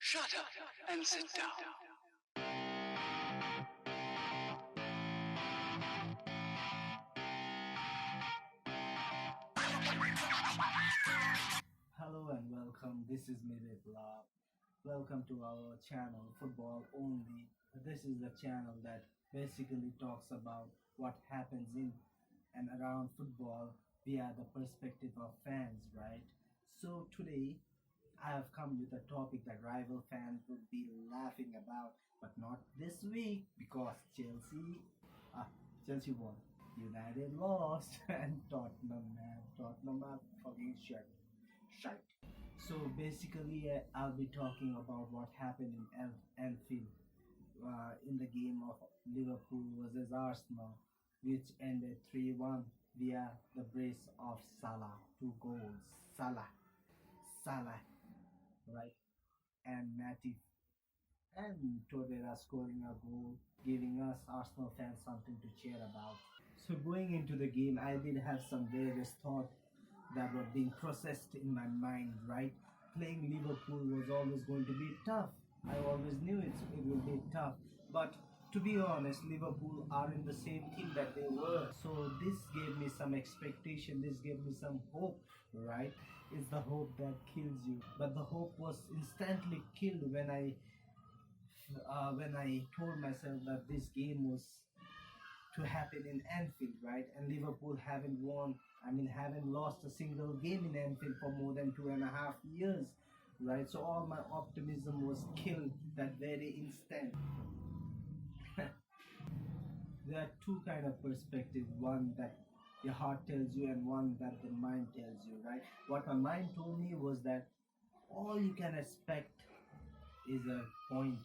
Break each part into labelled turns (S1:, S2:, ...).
S1: Shut up and sit down.
S2: Hello and welcome. This is me, Liverpool. Welcome to our channel, Football Only. This is the channel that basically talks about what happens in and around football via the perspective of fans, right? So today I have come with a topic that rival fans would be laughing about, but not this week because uh, Chelsea won, United lost, and Tottenham are fucking shite. So basically, I'll be talking about what happened in Anfield in the game of Liverpool versus Arsenal, which ended 3-1 via the brace of Salah. Two goals. Salah, right? And Matip and Torreira scoring a goal, giving us Arsenal fans something to cheer about. So going into the game, I did have some various thoughts that were being processed in my mind, right? Playing Liverpool was always going to be tough. I always knew it would be tough. But to be honest, Liverpool are in the same team that they were. So this gave me some expectation, this gave me some hope, right? It's the hope that kills you. But the hope was instantly killed when I told myself that this game was to happen in Anfield, right? And Liverpool haven't lost a single game in Anfield for more than 2.5 years, right? So all my optimism was killed that very instant. There are two kind of perspectives: one that your heart tells you, and one that the mind tells you, right? What my mind told me was that all you can expect is a point.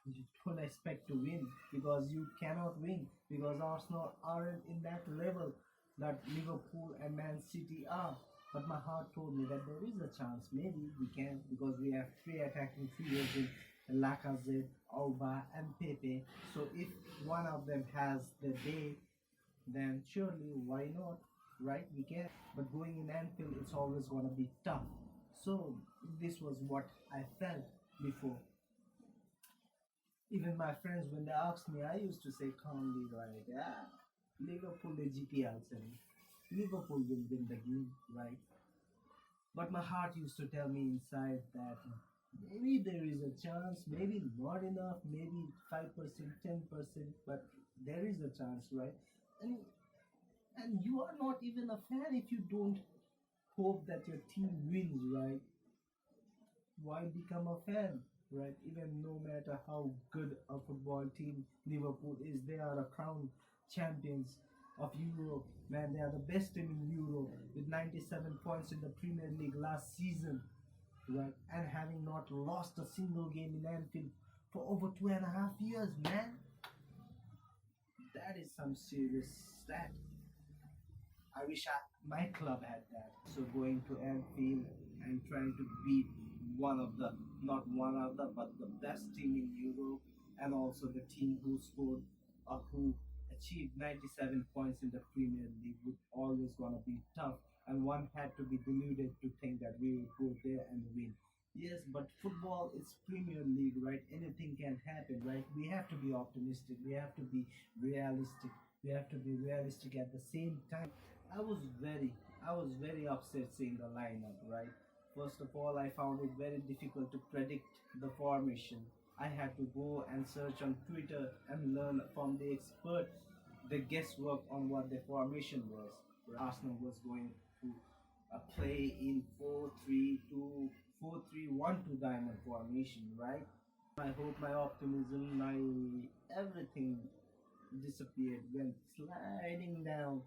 S2: You don't expect to win because you cannot win because Arsenal aren't in that level that Liverpool and Man City are. But my heart told me that there is a chance. Maybe we can because we have three attacking trios in Lacazette, Alba, and Pepe. So if one of them has the day, then surely why not? Right? We can. But going in Anfield, it's always gonna be tough. So this was what I felt before. Even my friends, when they asked me, I used to say calmly, right? Yeah, Liverpool the GPL saying Liverpool will win the game, right? But my heart used to tell me inside that maybe there is a chance, maybe not enough, maybe 5%, 10%, but there is a chance, right? And and you are not even a fan if you don't hope that your team wins, right? Why become a fan, right? Even no matter how good a football team Liverpool is, they are a crown champions of Europe. Man, they are the best team in Europe with 97 points in the Premier League last season, right? And having not lost a single game in Anfield for over 2.5 years, man. That is some serious stat. I wish my club had that. So going to Anfield and trying to beat not one of the, but the best team in Europe, and also the team who achieved 97 points in the Premier League would always gonna be tough. And one had to be deluded to think that we will go there and win. Yes, but football is Premier League, right? Anything can happen, right? We have to be optimistic. We have to be realistic. We have to be realistic at the same time. I was very, I was very upset seeing the lineup, right? First of all, I found it very difficult to predict the formation. I had to go and search on Twitter and learn from the expert the guesswork on what the formation was. Arsenal was going to play in 4-3-2, 4-3-1-2 diamond formation, right? I hope my optimism, my everything disappeared, went sliding down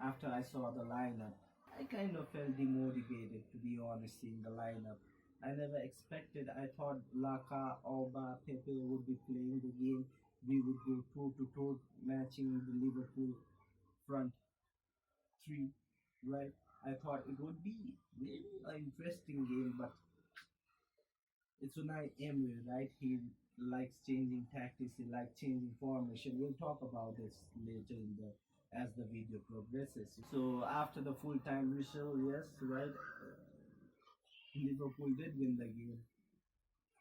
S2: after I saw the lineup. I kind of felt demotivated, to be honest, seeing the lineup. I never expected. I thought Laka, Alba, Pepe would be playing the game. We would go toe to toe, matching the Liverpool front three, right? I thought it would be maybe an interesting game, but it's Unai Emery, right? He likes changing tactics. He likes changing formation. We'll talk about this later in the as the video progresses. So after the full time whistle, yes, right. Liverpool did win the game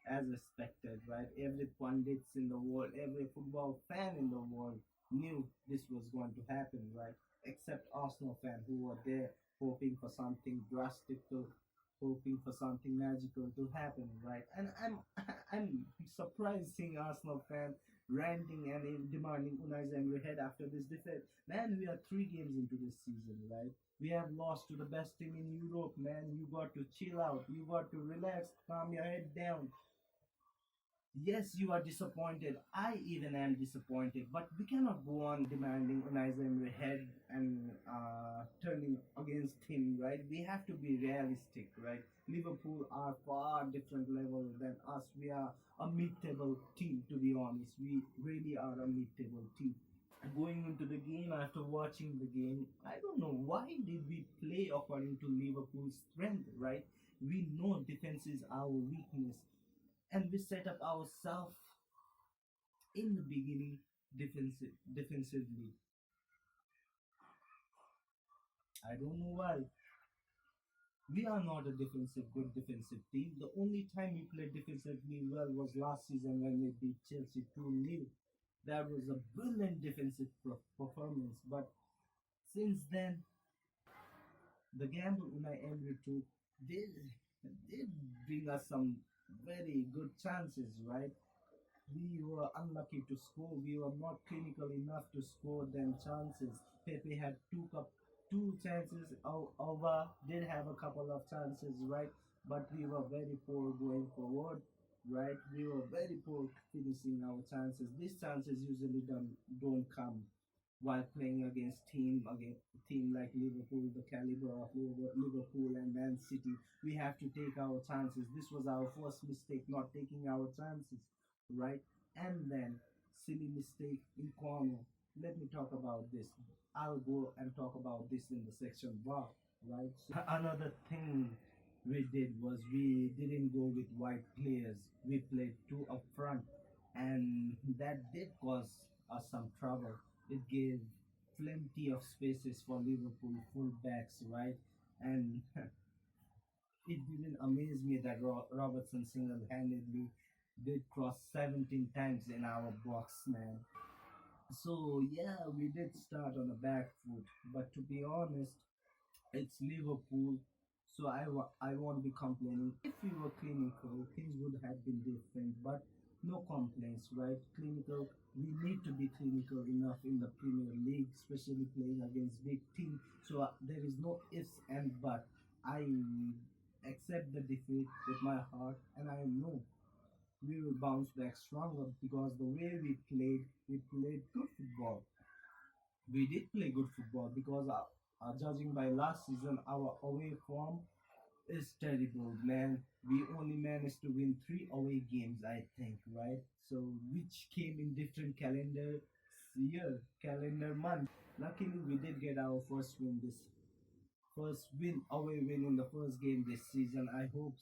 S2: as expected, right? Every pundits in the world, every football fan in the world knew this was going to happen, right? Except Arsenal fan who were there hoping for something drastic to, hoping for something magical to happen, right? And I'm I'm surprised seeing Arsenal fan ranting and demanding Unai Emery head after this defeat. Man, we are 3 games into this season, right? We have lost to the best team in Europe, man. You got to chill out. You got to relax, calm your head down. Yes, you are disappointed. I even am disappointed, but we cannot go on demanding Unai Emery head and turning against him, right? We have to be realistic, right? Liverpool are far different level than us. We are a mid-table team, to be honest. We really are a mid-table team. Going into the game, after watching the game, I don't know why did we play according to Liverpool's strength, right? We know defense is our weakness, and we set up ourselves in the beginning defensively. I don't know why. We are not a good defensive team. The only time we played defensively well was last season when we beat Chelsea 2-0. That was a brilliant defensive performance. But since then, the gamble Unai Emery took did did bring us some very good chances, right? We were unlucky to score. We were not clinical enough to score them chances. Pepe had two chances. Ova did have a couple of chances, right? But we were very poor going forward, right? We were very poor finishing our chances. These chances usually don't come while playing against team like Liverpool, the caliber of Liverpool and Man City. We have to take our chances. This was our first mistake, not taking our chances, right? And then silly mistake in corner. Let me talk about this. I'll go and talk about this in the section VAR, right? So another thing we did was we didn't go with wide players. We played two up front, and that did cause us some trouble. It gave plenty of spaces for Liverpool fullbacks, right? And it didn't amaze me that Robertson single-handedly did cross 17 times in our box, man. So yeah, we did start on a back foot, but to be honest, it's Liverpool, so I won't be complaining. If we were clinical, things would have been different, but no complaints, right? Clinical, we need to be clinical enough in the Premier League, especially playing against big teams. So there is no ifs and buts. I accept the defeat with my heart, and I know we will bounce back stronger because the way we played good football. We did play good football because judging by last season, our away form is terrible, man. We only managed to win 3 away games, I think, right? So, which came in different calendar month. Luckily, we did get our first win, away win in the first game this season. I hope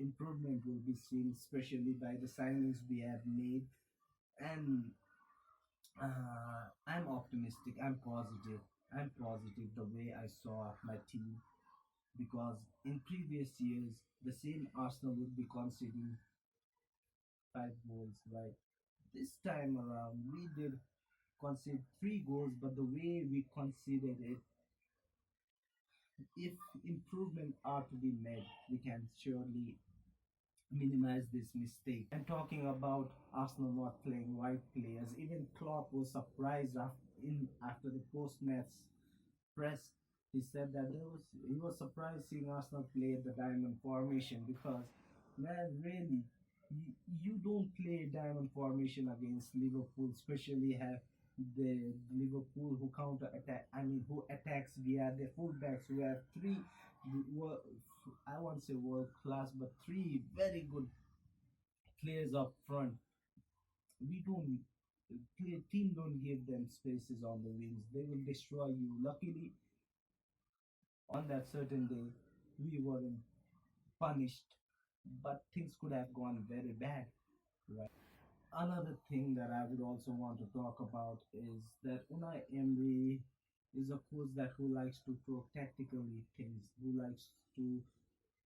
S2: improvement will be seen, especially by the signings we have made. And I'm optimistic. I'm positive the way I saw my team because in previous years the same Arsenal would be conceding 5 goals, right? This time around we did concede 3 goals, but the way we conceded it, if improvement are to be made, we can surely minimize this mistake. And talking about Arsenal not playing white players, even Klopp was surprised after the post-match press. He said that he was surprised seeing Arsenal play the diamond formation because, man, really, you don't play diamond formation against Liverpool, especially have the Liverpool who counter attack. I mean, who attacks via their fullbacks who have three. I won't say world class, but three very good players up front. We don't team don't give them spaces on the wings. They will destroy you. Luckily, on that certain day, we weren't punished, but things could have gone very bad, right? Another thing that I would also want to talk about is that Unai Emery is a coach that who likes to throw tactically things, who likes to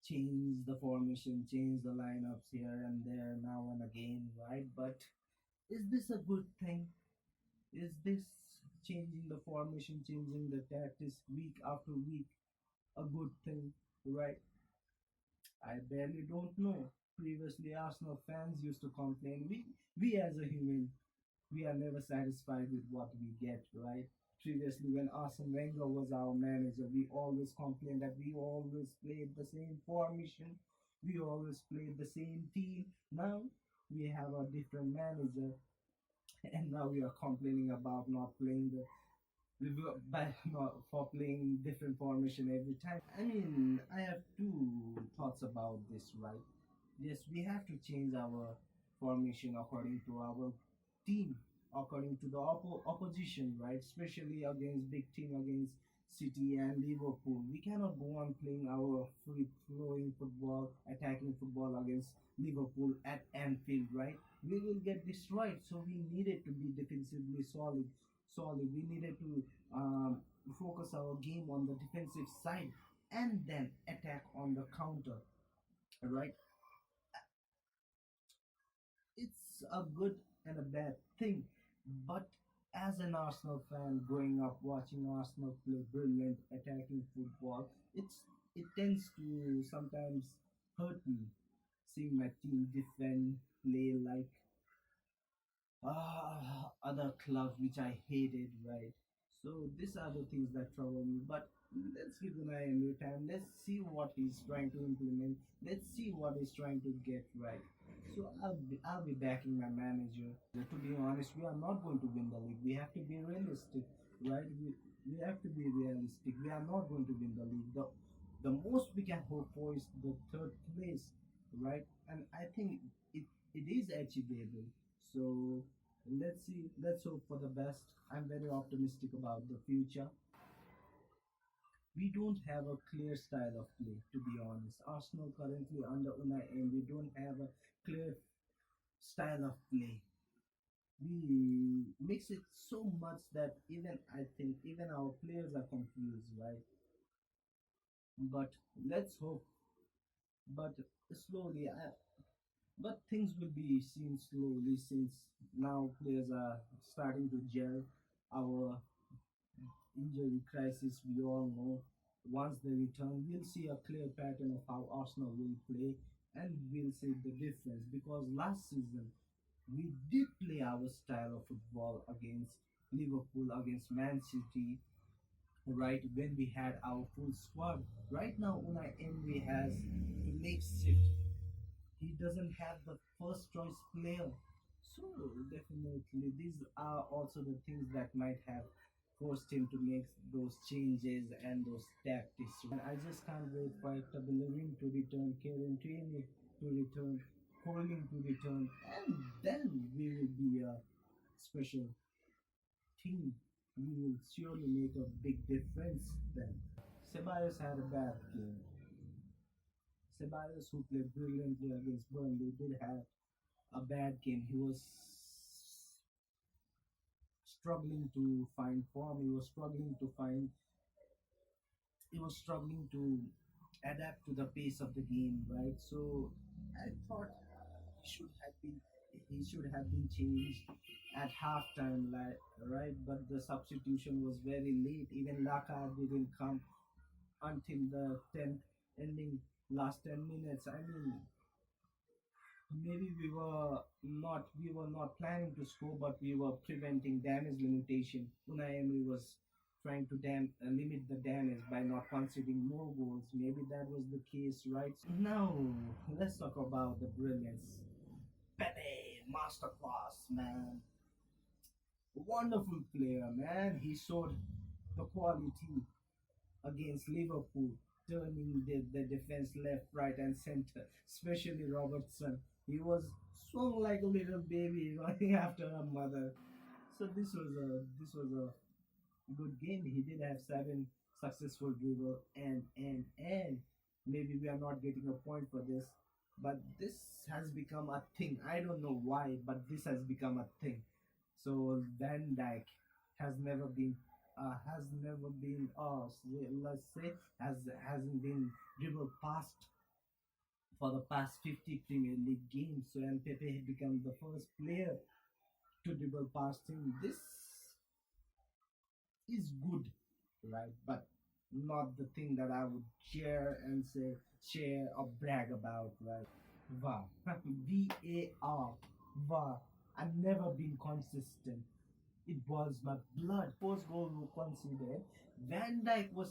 S2: change the formation, change the lineups here and there, now and again, right? But is this a good thing? Is this changing the formation, changing the tactics week after week a good thing, right? I barely don't know. Previously, Arsenal fans used to complain. We as a human, we are never satisfied with what we get, right? Previously, when Arsene Wenger was our manager, we always complained that we always played the same formation, we always played the same team. Now we have a different manager, and now we are complaining about not playing the by not for playing different formation every time. I mean, I have two thoughts about this, right? Yes, we have to change our formation according to our team, according to the opposition, right? Especially against big team, against City and Liverpool. We cannot go on playing our free flowing football, attacking football against Liverpool at Anfield, right? We will get destroyed. So we needed to be defensively solid. Solid. We needed to focus our game on the defensive side and then attack on the counter, right? It's a good and a bad thing. But as an Arsenal fan, growing up watching Arsenal play brilliant attacking football, it tends to sometimes hurt me seeing my team defend, play like other clubs which I hated, right? So these are the things that trouble me. But let's give Unai a new time. Let's see what he's trying to implement. Let's see what he's trying to get right. So I'll be backing my manager. To be honest, we are not going to win the league. We have to be realistic, right? We have to be realistic. We are not going to win the league. The most we can hope for is the third place, right? And I think it is achievable. So let's see. Let's hope for the best. I'm very optimistic about the future. We don't have a clear style of play, to be honest. Arsenal currently under Unai and we don't have a clear style of play. We mix it so much that even I think even our players are confused, right? But let's hope. But slowly, but things will be seen slowly since now players are starting to gel. Our injury crisis, we all know. Once they return, we'll see a clear pattern of how Arsenal will play and we'll see the difference because last season we did play our style of football against Liverpool, against Man City, right when we had our full squad. Right now, Unai Emery has to make shift. He doesn't have the first choice player. So definitely these are also the things that might have forced him to make those changes and those tactics. And I just can't wait for Hector Bellerin to return, Kieran Tierney to return, Holding to return, and then we will be a special team. We will surely make a big difference then. Ceballos had a bad game. Ceballos, who played brilliantly against Burnley, did have a bad game. Struggling to find form. He was struggling to adapt to the pace of the game, right? So I thought he should have been he should have been changed at halftime, like, right? But the substitution was very late. Even Laka didn't come until the 10th ending last 10 minutes. I mean, maybe we were not planning to score, but we were preventing damage limitation. Unai Emery was trying to limit the damage by not conceding more goals. Maybe that was the case, right? Now let's talk about the brilliance. Pepe, masterclass, man. Wonderful player, man. He showed the quality against Liverpool, turning the defense left, right, and center, especially Robertson. He was swung like a little baby running after her mother. So this was a good game. He did have 7 successful dribble and maybe we are not getting a point for this, but this has become a thing. I don't know why, but this has become a thing. So Van Dyke has never been let's say hasn't been dribbled past. for the past 50 Premier League games. So Mbappe had become the first player to dribble past him. This is good, right? But not the thing that I would share and say, share or brag about, right? VAR. VAR. VAR. I've never been consistent. It boils my blood. Post goal were considered. Van Dijk was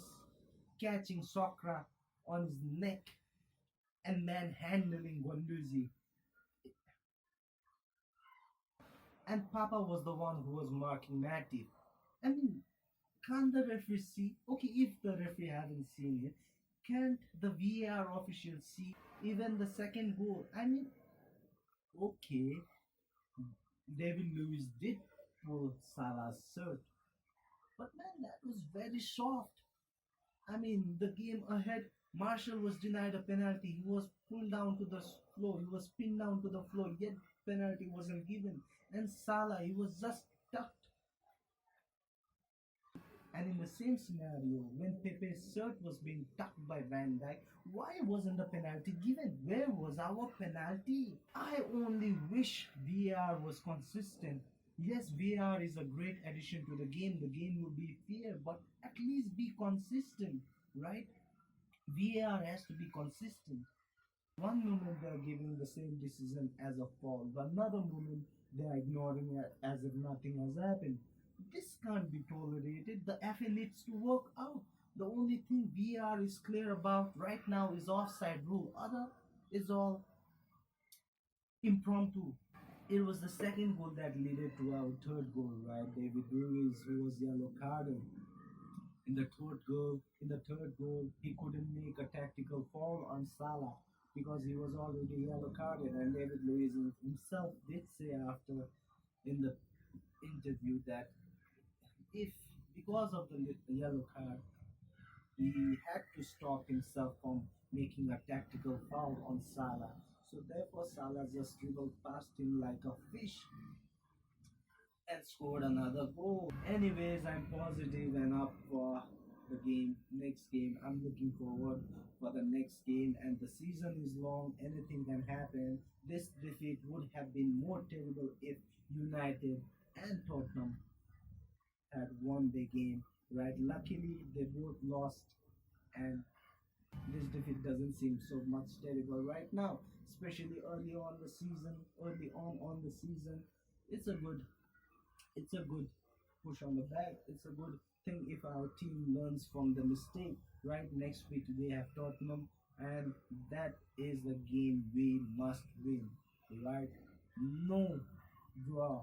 S2: catching Sokra on his neck and manhandling Guendouzi. And Papa was the one who was marking Matip. I mean, can't the referee see? Okay, if the referee haven't seen it, can't the VAR official see even the second goal? I mean, okay, David Lewis did pull Salah's shirt, but man, that was very soft. I mean, the game ahead, Marshall was denied a penalty. He was pulled down to the floor. He was pinned down to the floor, yet penalty wasn't given. And Salah, he was just tucked. And in the same scenario, when Pepe's shirt was being tucked by Van Dijk, why wasn't the penalty given? Where was our penalty? I only wish VAR was consistent. Yes, VAR is a great addition to the game. The game will be fair, but at least be consistent, right? VAR has to be consistent. One moment they are giving the same decision as a foul, but another moment they are ignoring it as if nothing has happened. This can't be tolerated. The FA needs to work out. The only thing VR is clear about right now is offside rule. Other is all impromptu. It was the second goal that led to our third goal, right? David Luiz, who was yellow carded. In the third goal, he couldn't make a tactical foul on Salah because he was already yellow carded. And David Luiz himself did say after in the interview that if because of the yellow card, he had to stop himself from making a tactical foul on Salah. So therefore, Salah just dribbled past him like a fish and scored another goal. Anyways, I'm positive and up for the game. Next game, I'm looking forward for the next game. And the season is long. Anything can happen. This defeat would have been more terrible if United and Tottenham had won the game. Right? Luckily, they both lost, and this defeat doesn't seem so much terrible right now, especially early on the season. It's a good it's a good push on the back. It's a good thing if our team learns from the mistake. Right, next week they have Tottenham, and that is the game we must win. Right, no draw,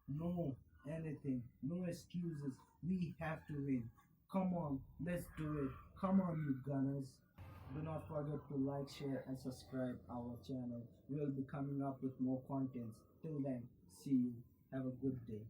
S2: no anything, no excuses. We have to win. Come on, let's do it. Come on, you Gunners. Do not forget to like, share, and subscribe our channel. We'll be coming up with more contents. Till then, see you. Have a good day.